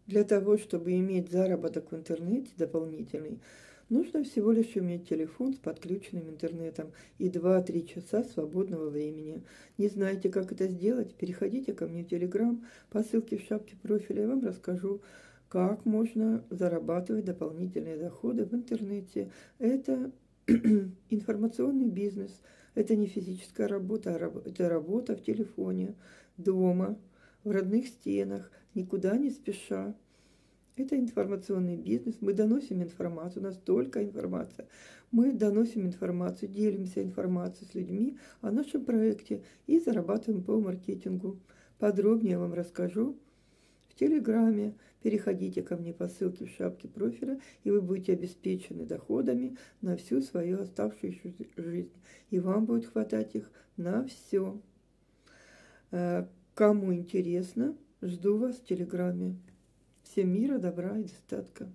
Для того, чтобы иметь заработок в интернете дополнительный, нужно всего лишь иметь телефон с подключенным интернетом и 2-3 часа свободного времени. Не знаете, как это сделать? Переходите ко мне в Telegram по ссылке в шапке профиля, я вам расскажу, как можно зарабатывать дополнительные доходы в интернете. Это информационный бизнес, это не физическая работа, это работа в телефоне, дома, в родных стенах, никуда не спеша. Это информационный бизнес. Мы доносим информацию, у нас только информация. Мы доносим информацию, делимся информацией с людьми о нашем проекте и зарабатываем по маркетингу. Подробнее я вам расскажу в Телеграме. Переходите ко мне по ссылке в шапке профиля, и вы будете обеспечены доходами на всю свою оставшуюся жизнь. И вам будет хватать их на все. Кому интересно, жду вас в Телеграме. Всем мира, добра и достатка.